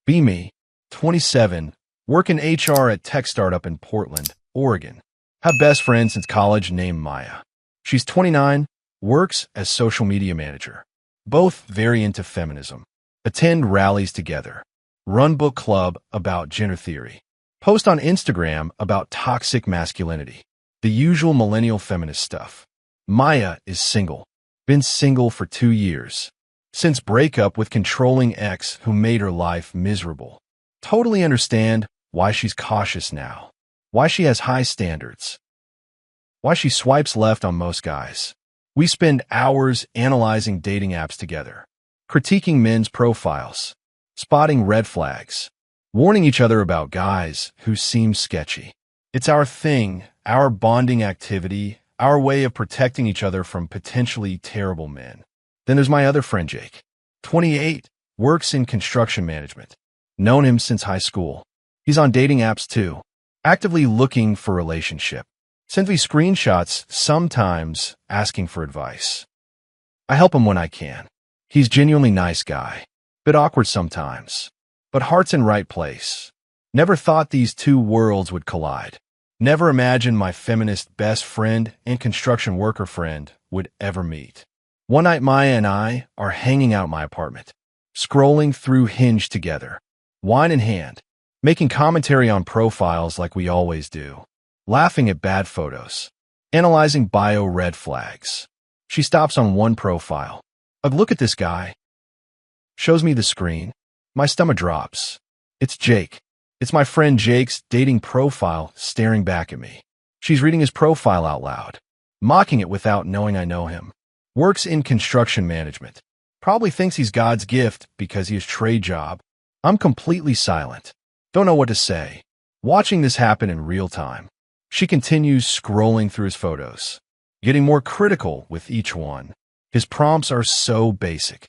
Be me, 27, work in HR at tech startup in Portland, Oregon. Have best friend since college named Maya. She's 29, works as social media manager. Both very into feminism. Attend rallies together. Run book club about gender theory. Post on Instagram about toxic masculinity. The usual millennial feminist stuff. Maya is single. Been single for 2 years. Since breakup with controlling ex who made her life miserable. Totally understand why she's cautious now. Why she has high standards. Why she swipes left on most guys. We spend hours analyzing dating apps together. Critiquing men's profiles. Spotting red flags. Warning each other about guys who seem sketchy. It's our thing, our bonding activity, our way of protecting each other from potentially terrible men. Then there's my other friend Jake. 28, works in construction management. Known him since high school. He's on dating apps too. Actively looking for a relationship. Sends me screenshots, sometimes asking for advice. I help him when I can. He's genuinely nice guy. Bit awkward sometimes. But heart's in right place. Never thought these two worlds would collide. Never imagined my feminist best friend and construction worker friend would ever meet. One night Maya and I are hanging out at my apartment. Scrolling through Hinge together. Wine in hand. Making commentary on profiles like we always do. Laughing at bad photos. Analyzing bio red flags. She stops on one profile. Ugh, look at this guy. Shows me the screen. My stomach drops. It's Jake. It's my friend Jake's dating profile staring back at me. She's reading his profile out loud. Mocking it without knowing I know him. Works in construction management. Probably thinks he's God's gift because he has trade job. I'm completely silent. Don't know what to say. Watching this happen in real time. She continues scrolling through his photos. Getting more critical with each one. His prompts are so basic.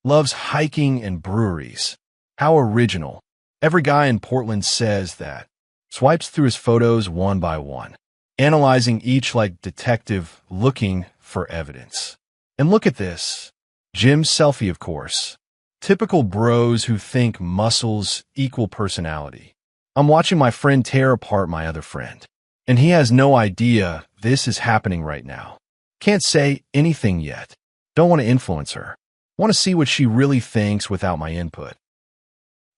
Loves hiking and breweries. How original. Every guy in Portland says that. Swipes through his photos one by one. Analyzing each like detective looking for evidence. And look at this. Gym selfie, of course. Typical bros who think muscles equal personality. I'm watching my friend tear apart my other friend. And he has no idea this is happening right now. Can't say anything yet. Don't want to influence her. Want to see what she really thinks without my input.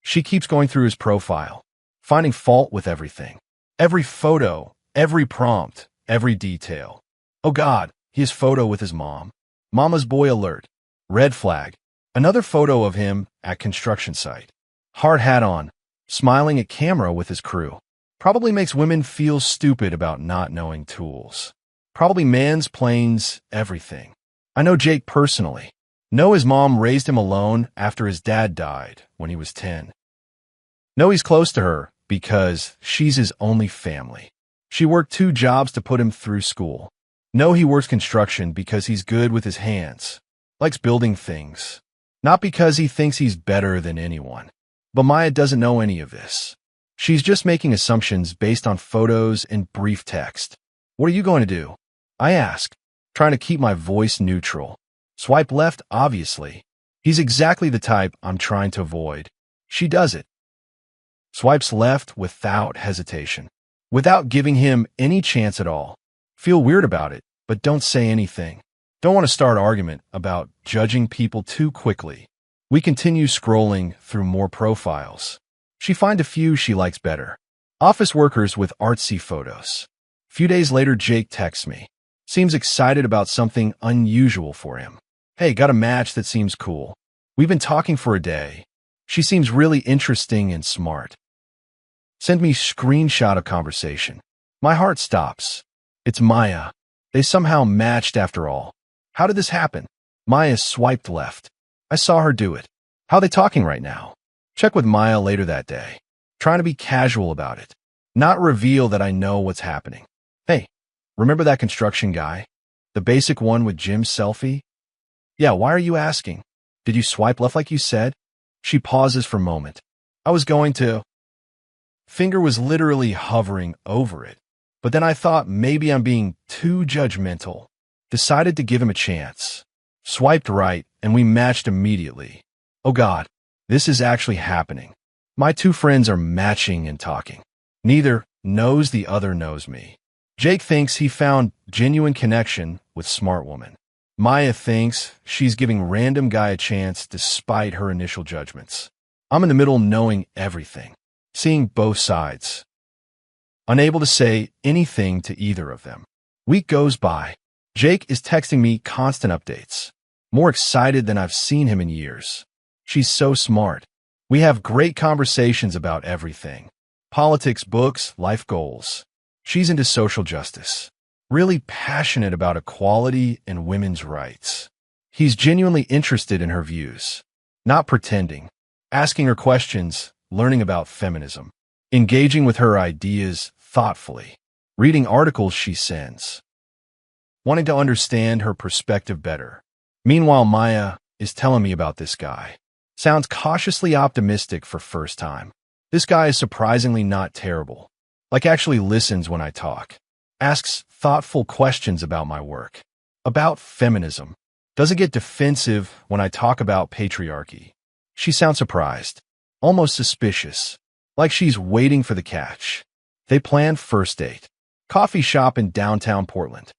She keeps going through his profile, finding fault with everything. Every photo, every prompt, every detail. Oh God, his photo with his mom. Mama's boy alert. Red flag. Another photo of him at construction site. Hard hat on, smiling at camera with his crew. Probably makes women feel stupid about not knowing tools. Probably mansplains everything. I know Jake personally. Know his mom raised him alone after his dad died when he was 10. Know he's close to her because she's his only family. She worked 2 jobs to put him through school. Know he works construction because he's good with his hands. Likes building things. Not because he thinks he's better than anyone. But Maya doesn't know any of this. She's just making assumptions based on photos and brief text. What are you going to do? I ask, trying to keep my voice neutral. Swipe left, obviously. He's exactly the type I'm trying to avoid. She does it. Swipes left without hesitation. Without giving him any chance at all. Feel weird about it, but don't say anything. Don't want to start argument about judging people too quickly. We continue scrolling through more profiles. She finds a few she likes better. Office workers with artsy photos. Few days later, Jake texts me. Seems excited about something unusual for him. Hey, got a match that seems cool. We've been talking for a day. She seems really interesting and smart. Send me screenshot of conversation. My heart stops. It's Maya. They somehow matched after all. How did this happen? Maya swiped left. I saw her do it. How are they talking right now? Check with Maya later that day. Trying to be casual about it. Not reveal that I know what's happening. Hey, remember that construction guy? The basic one with gym selfie? Yeah, why are you asking? Did you swipe left like you said? She pauses for a moment. I was going to. Finger was literally hovering over it. But then I thought maybe I'm being too judgmental. Decided to give him a chance. Swiped right, and we matched immediately. Oh God, This is actually happening. My two friends are matching and talking. Neither knows the other knows me. Jake thinks he found genuine connection with smart woman. Maya thinks she's giving random guy a chance despite her initial judgments. I'm in the middle knowing everything, seeing both sides, unable to say anything to either of them. Week goes by. Jake is texting me constant updates, more excited than I've seen him in years. She's so smart. We have great conversations about everything. Politics, books, life goals. She's into social justice, really passionate about equality and women's rights. He's genuinely interested in her views, not pretending, asking her questions, learning about feminism, engaging with her ideas thoughtfully, reading articles she sends, wanting to understand her perspective better. Meanwhile, Maya is telling me about this guy. Sounds cautiously optimistic for first time. This guy is surprisingly not terrible. Like actually listens when I talk. Asks thoughtful questions about my work. About feminism. Doesn't get defensive when I talk about patriarchy. She sounds surprised. Almost suspicious. Like she's waiting for the catch. They plan first date. Coffee shop in downtown Portland.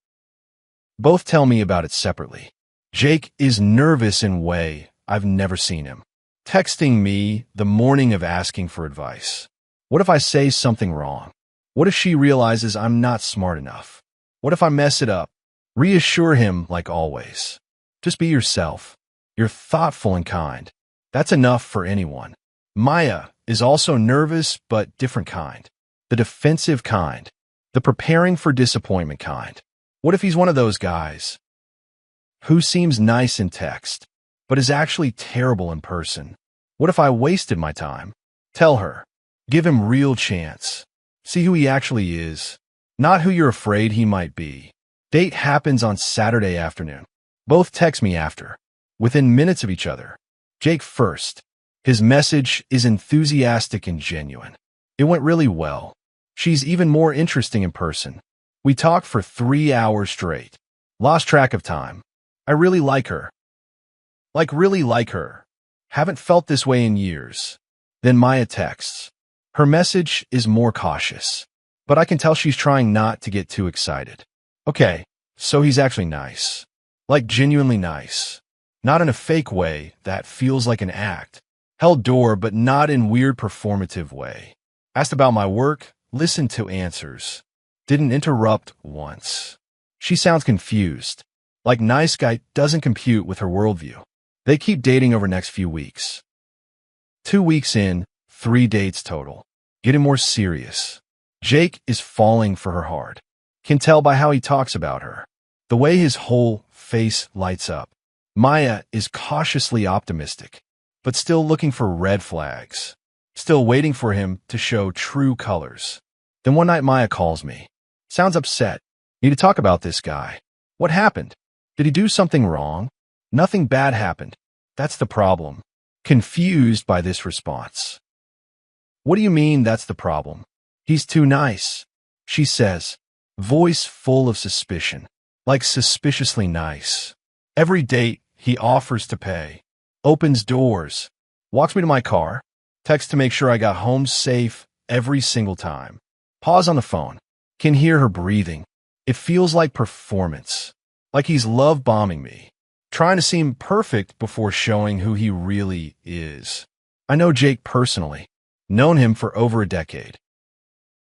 Both tell me about it separately. Jake is nervous in a way I've never seen him. Texting me the morning of asking for advice. What if I say something wrong? What if she realizes I'm not smart enough? What if I mess it up? Reassure him like always. Just be yourself. You're thoughtful and kind. That's enough for anyone. Maya is also nervous but different kind. The defensive kind. The preparing for disappointment kind. What if he's one of those guys who seems nice in text, but is actually terrible in person? What if I wasted my time? Tell her. Give him real chance. See who he actually is, not who you're afraid he might be. Date happens on Saturday afternoon. Both text me after, within minutes of each other. Jake first. His message is enthusiastic and genuine. It went really well. She's even more interesting in person. We talked for 3 hours straight. Lost track of time. I really like her. Really like her. Haven't felt this way in years. Then Maya texts. Her message is more cautious, but I can tell she's trying not to get too excited. Okay, so he's actually nice. Like genuinely nice. Not in a fake way that feels like an act. Held door, but not in weird performative way. Asked about my work, listened to answers. Didn't interrupt once. She sounds confused. Like nice guy doesn't compute with her worldview. They keep dating over next few weeks. 2 weeks in, 3 dates total. Getting more serious. Jake is falling for her hard. Can tell by how he talks about her. The way his whole face lights up. Maya is cautiously optimistic, but still looking for red flags. Still waiting for him to show true colors. Then one night Maya calls me. Sounds upset. Need to talk about this guy. What happened? Did he do something wrong? Nothing bad happened. That's the problem. Confused by this response. What do you mean that's the problem? He's too nice, she says, voice full of suspicion, like suspiciously nice. Every date he offers to pay, opens doors, walks me to my car, texts to make sure I got home safe every single time. Pause on the phone, can hear her breathing. It feels like performance, like he's love bombing me, trying to seem perfect before showing who he really is. I know Jake personally, known him for over a decade.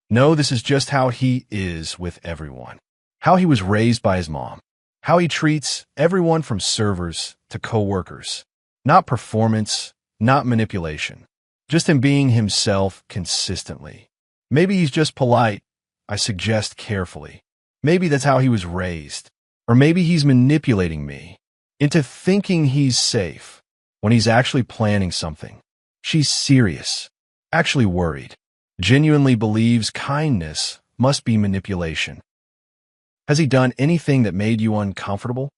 Know this is just how he is with everyone. How he was raised by his mom. How he treats everyone from servers to co-workers. Not performance, not manipulation. Just him being himself consistently. Maybe he's just polite, I suggest carefully. Maybe that's how he was raised. Or maybe he's manipulating me into thinking he's safe when he's actually planning something. She's serious, actually worried, genuinely believes kindness must be manipulation. Has he done anything that made you uncomfortable?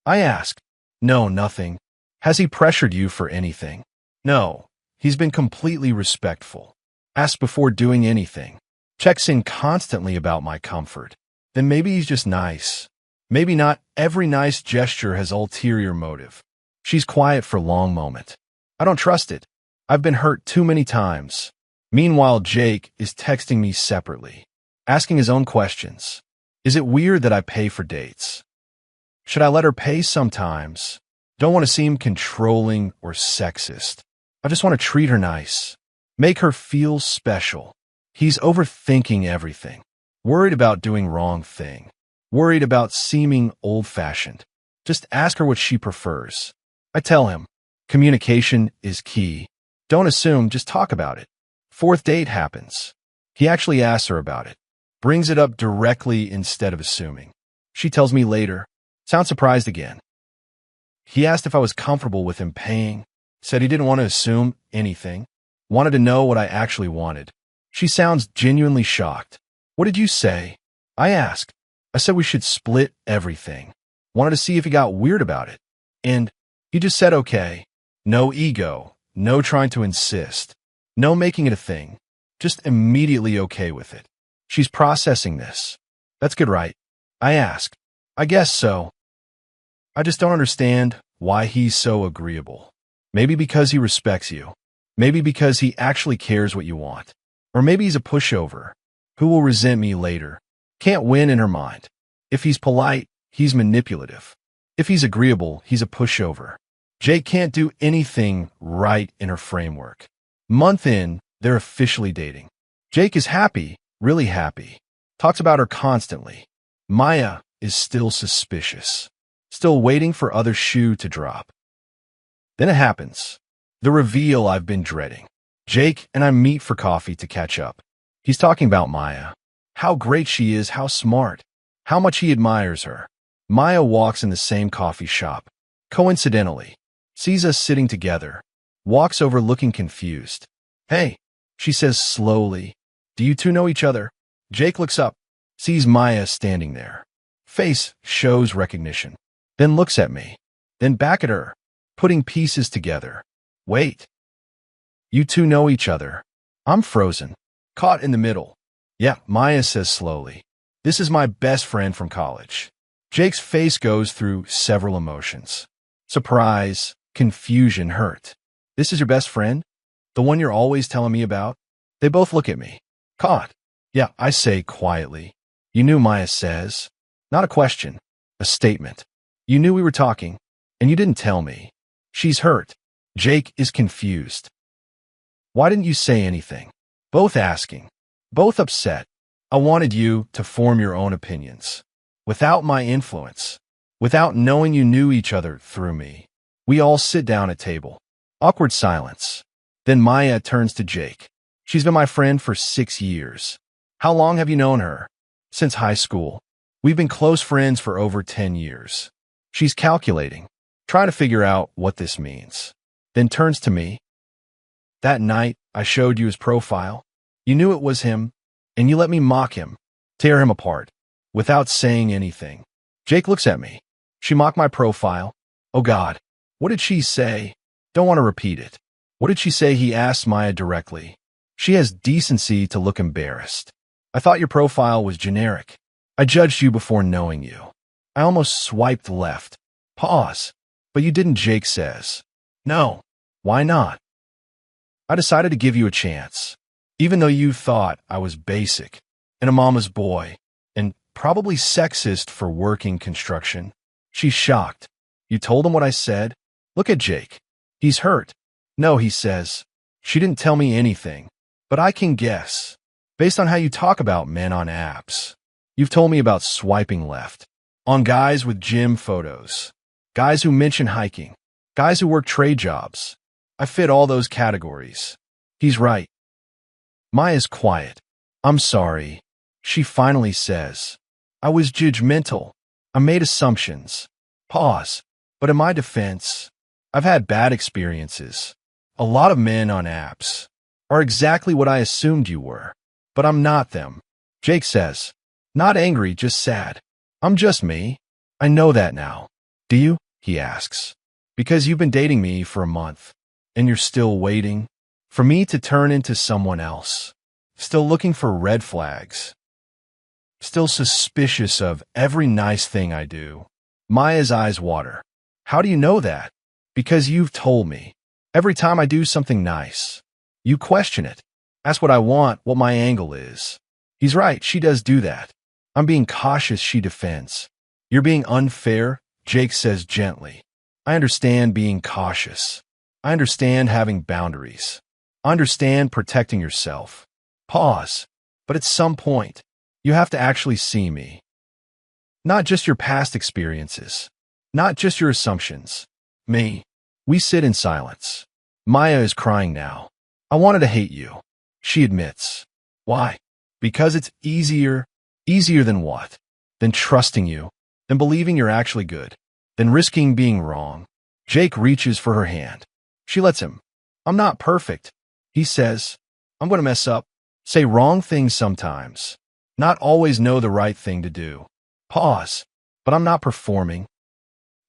I ask. No, nothing. Has he pressured you for anything? No. He's been completely respectful. Asks before doing anything. Checks in constantly about my comfort. Then maybe he's just nice. Maybe not every nice gesture has ulterior motive. She's quiet for a long moment. I don't trust it. I've been hurt too many times. Meanwhile, Jake is texting me separately, asking his own questions. Is it weird that I pay for dates? Should I let her pay sometimes? Don't want to seem controlling or sexist. I just want to treat her nice. Make her feel special. He's overthinking everything. Worried about doing wrong thing. Worried about seeming old-fashioned. Just ask her what she prefers. I tell him, communication is key. Don't assume, just talk about it. Fourth date happens. He actually asks her about it. Brings it up directly instead of assuming. She tells me later. Sounds surprised again. He asked if I was comfortable with him paying. Said he didn't want to assume anything. Wanted to know what I actually wanted. She sounds genuinely shocked. What did you say? I asked. I said we should split everything. Wanted to see if he got weird about it. And he just said okay. No ego. No trying to insist. No making it a thing. Just immediately okay with it. She's processing this. That's good, right? I asked. I guess so. I just don't understand why he's so agreeable. Maybe because he respects you. Maybe because he actually cares what you want. Or maybe he's a pushover who will resent me later. Can't win in her mind. If he's polite, he's manipulative. If he's agreeable, he's a pushover. Jake can't do anything right in her framework. Month in, they're officially dating. Jake is happy, really happy. Talks about her constantly. Maya is still suspicious. Still waiting for other shoe to drop. Then it happens. The reveal I've been dreading. Jake and I meet for coffee to catch up. He's talking about Maya. How great she is, how smart. How much he admires her. Maya walks in the same coffee shop. Coincidentally, sees us sitting together. Walks over looking confused. Hey, she says slowly. Do you two know each other? Jake looks up. Sees Maya standing there. Face shows recognition. Then looks at me. Then back at her. Putting pieces together. Wait. You two know each other. I'm frozen. Caught in the middle. Yeah, Maya says slowly. This is my best friend from college. Jake's face goes through several emotions. Surprise, confusion, hurt. This is your best friend? The one you're always telling me about? They both look at me. Caught. Yeah, I say quietly. You knew, Maya says. Not a question. A statement. You knew we were talking, and you didn't tell me. She's hurt. Jake is confused. Why didn't you say anything? Both asking. Both upset. I wanted you to form your own opinions. Without my influence. Without knowing you knew each other through me. We all sit down at table. Awkward silence. Then Maya turns to Jake. She's been my friend for 6 years. How long have you known her? Since high school. We've been close friends for over 10 years. She's calculating, trying to figure out what this means. Then turns to me. That night, I showed you his profile. You knew it was him, and you let me mock him, tear him apart, without saying anything. Jake looks at me. She mocked my profile. Oh God, what did she say? Don't want to repeat it. What did she say? He asked Maya directly. She has decency to look embarrassed. I thought your profile was generic. I judged you before knowing you. I almost swiped left. Pause. But you didn't, Jake says. No. Why not? I decided to give you a chance. Even though you thought I was basic, and a mama's boy, and probably sexist for working construction. She's shocked. You told him what I said? Look at Jake. He's hurt. No, he says. She didn't tell me anything. But I can guess. Based on how you talk about men on apps. You've told me about swiping left. On guys with gym photos. Guys who mention hiking. Guys who work trade jobs. I fit all those categories. He's right. Maya's quiet. I'm sorry. She finally says. I was judgmental. I made assumptions. Pause. But in my defense, I've had bad experiences. A lot of men on apps are exactly what I assumed you were. But I'm not them. Jake says. Not angry, just sad. I'm just me. I know that now. Do you? He asks. Because you've been dating me for a month, and you're still waiting for me to turn into someone else. Still looking for red flags. Still suspicious of every nice thing I do. Maya's eyes water. How do you know that? Because you've told me. Every time I do something nice, you question it. Ask what I want, what my angle is. He's right, she does do that. I'm being cautious, she defends. You're being unfair, Jake says gently. I understand being cautious. I understand having boundaries. I understand protecting yourself. Pause. But at some point, you have to actually see me. Not just your past experiences. Not just your assumptions. Me. We sit in silence. Maya is crying now. I wanted to hate you. She admits. Why? Because it's easier. Easier than what? Than trusting you. Than believing you're actually good. Than risking being wrong. Jake reaches for her hand. She lets him. I'm not perfect. He says, I'm going to mess up. Say wrong things sometimes. Not always know the right thing to do. Pause. But I'm not performing.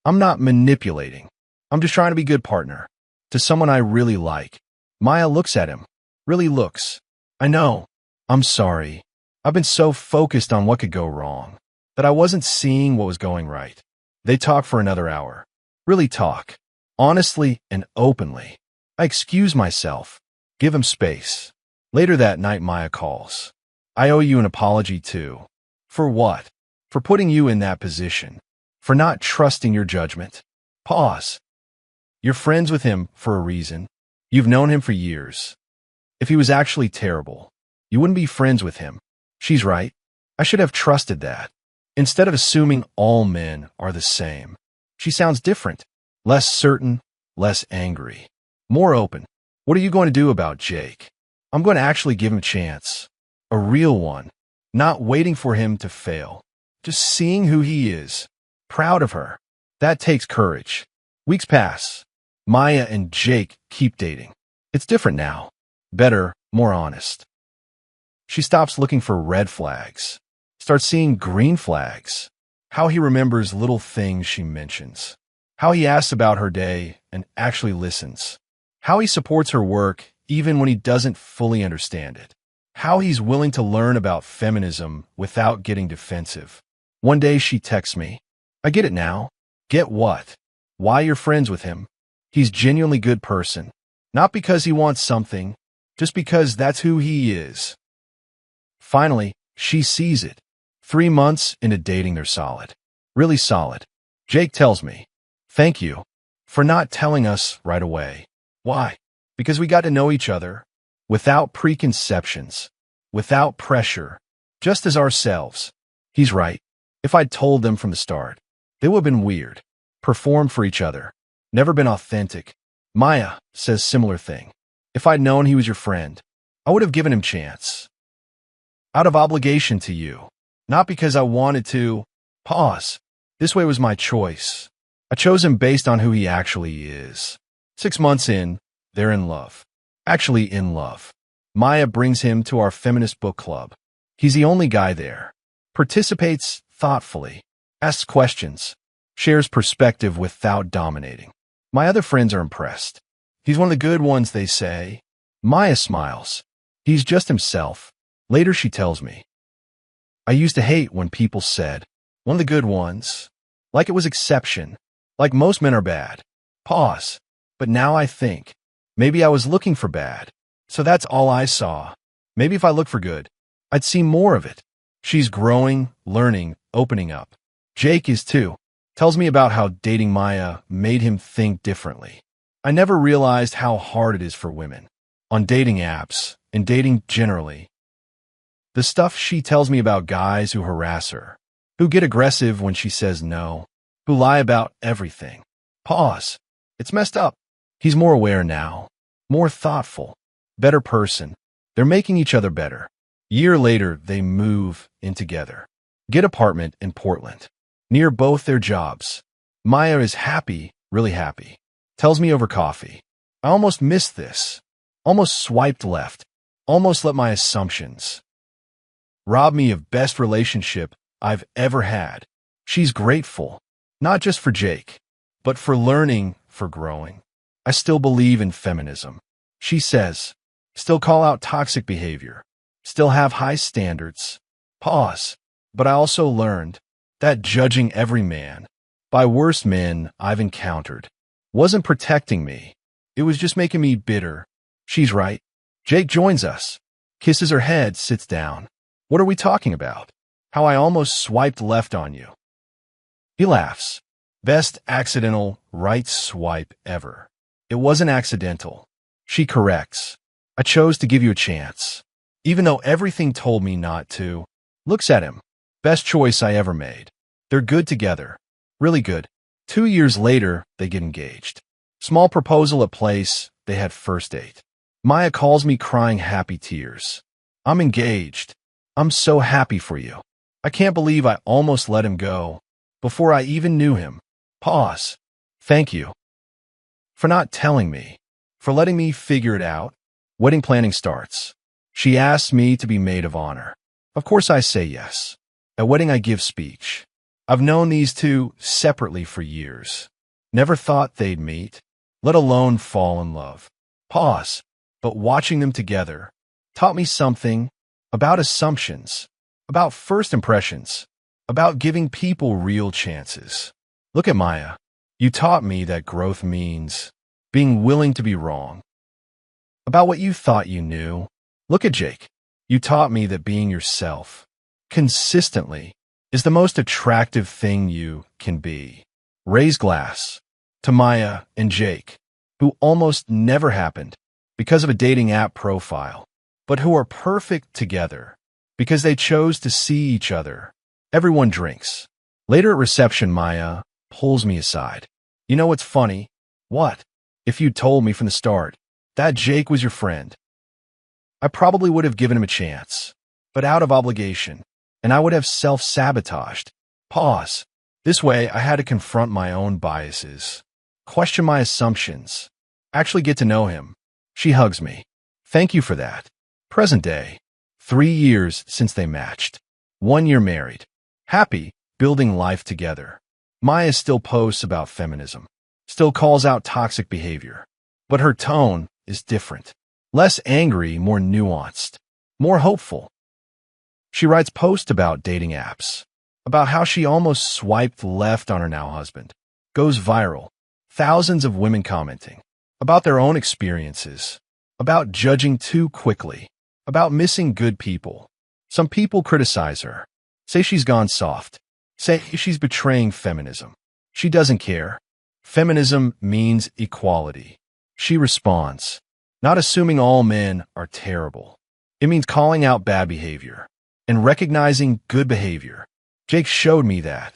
I'm not manipulating. I'm just trying to be a good partner. To someone I really like. Maya looks at him. Really looks. I know. I'm sorry. I've been so focused on what could go wrong that I wasn't seeing what was going right. They talk for another hour. Really talk. Honestly and openly. I excuse myself. Give him space. Later that night, Maya calls. I owe you an apology too. For what? For putting you in that position. For not trusting your judgment. Pause. You're friends with him for a reason. You've known him for years. If he was actually terrible, you wouldn't be friends with him. She's right. I should have trusted that. Instead of assuming all men are the same. She sounds different. Less certain, less angry. More open. What are you going to do about Jake? I'm going to actually give him a chance. A real one. Not waiting for him to fail. Just seeing who he is. Proud of her. That takes courage. Weeks pass. Maya and Jake keep dating. It's different now. Better, more honest. She stops looking for red flags. Starts seeing green flags. How he remembers little things she mentions. How he asks about her day and actually listens. How he supports her work even when he doesn't fully understand it. How he's willing to learn about feminism without getting defensive. One day she texts me. I get it now. Get what? Why you're friends with him. He's genuinely good person. Not because he wants something, just because that's who he is. Finally, she sees it. 3 months into dating, they're solid. Really solid. Jake tells me, thank you for not telling us right away. Why? Because we got to know each other without preconceptions, without pressure, just as ourselves. He's right. If I'd told them from the start, they would have been weird, performed for each other, never been authentic. Maya says similar thing. If I'd known he was your friend, I would have given him chance. Out of obligation to you, not because I wanted to. Pause. This way was my choice. I chose him based on who he actually is. 6 months in, they're in love. Actually in love. Maya brings him to our feminist book club. He's the only guy there. Participates thoughtfully. Asks questions. Shares perspective without dominating. My other friends are impressed. He's one of the good ones, they say. Maya smiles. He's just himself. Later she tells me. I used to hate when people said, one of the good ones. Like it was exception. Like most men are bad. Pause. But now I think, maybe I was looking for bad. So that's all I saw. Maybe if I looked for good, I'd see more of it. She's growing, learning, opening up. Jake is too. Tells me about how dating Maya made him think differently. I never realized how hard it is for women. On dating apps, and dating generally. The stuff she tells me about guys who harass her. Who get aggressive when she says no. Who lie about everything. Pause. It's messed up. He's more aware now. More thoughtful. Better person. They're making each other better. Year later, they move in together. Get apartment in Portland. Near both their jobs. Maya is happy, really happy. Tells me over coffee. I almost missed this. Almost swiped left. Almost let my assumptions rob me of best relationship I've ever had. She's grateful. Not just for Jake, but for learning, for growing. I still believe in feminism. She says, still call out toxic behavior. Still have high standards. Pause. But I also learned that judging every man by worst men I've encountered wasn't protecting me. It was just making me bitter. She's right. Jake joins us. Kisses her head, sits down. What are we talking about? How I almost swiped left on you. He laughs. Best accidental right swipe ever. It wasn't accidental. She corrects. I chose to give you a chance. Even though everything told me not to. Looks at him. Best choice I ever made. They're good together. Really good. 2 years later, they get engaged. Small proposal at place. They had first date. Maya calls me crying happy tears. I'm engaged. I'm so happy for you. I can't believe I almost let him go. Before I even knew him. Pause. Thank you. For not telling me. For letting me figure it out. Wedding planning starts. She asks me to be maid of honor. Of course I say yes. At wedding I give speech. I've known these two separately for years. Never thought they'd meet, let alone fall in love. Pause. But watching them together taught me something about assumptions, about first impressions, about giving people real chances. Look at Maya. You taught me that growth means being willing to be wrong. About what you thought you knew. Look at Jake. You taught me that being yourself consistently is the most attractive thing you can be. Raise glass to Maya and Jake, who almost never happened because of a dating app profile, but who are perfect together because they chose to see each other. Everyone drinks. Later at reception, Maya pulls me aside. You know what's funny? What? If you'd told me from the start that Jake was your friend, I probably would have given him a chance, but out of obligation, and I would have self-sabotaged. Pause. This way, I had to confront my own biases, question my assumptions, actually get to know him. She hugs me. Thank you for that. Present day. 3 years since they matched. 1 year married. Happy, building life together. Maya still posts about feminism, still calls out toxic behavior, but her tone is different. Less angry, more nuanced, more hopeful. She writes posts about dating apps, about how she almost swiped left on her now husband. Goes viral. Thousands of women commenting about their own experiences, about judging too quickly, about missing good people. Some people criticize her, say she's gone soft, say she's betraying feminism. She doesn't care. Feminism means equality. She responds, not assuming all men are terrible. It means calling out bad behavior and recognizing good behavior. Jake showed me that.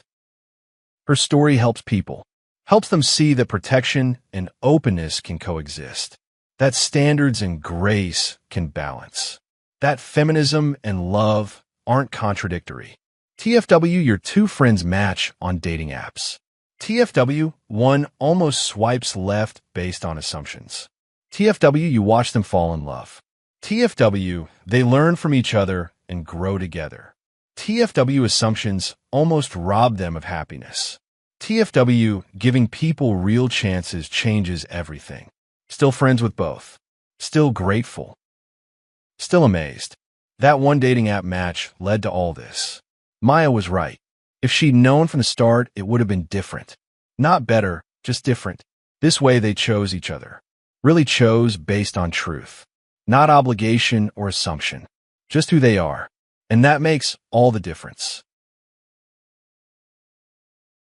Her story helps people, helps them see that protection and openness can coexist, that standards and grace can balance, that feminism and love aren't contradictory. TFW, your two friends match on dating apps. TFW, one almost swipes left based on assumptions. TFW, you watch them fall in love. TFW, they learn from each other and grow together. TFW, assumptions almost rob them of happiness. TFW, giving people real chances changes everything. Still friends with both. Still grateful. Still amazed. That one dating app match led to all this. Maya was right. If she'd known from the start, it would have been different. Not better, just different. This way they chose each other. Really chose based on truth. Not obligation or assumption. Just who they are. And that makes all the difference.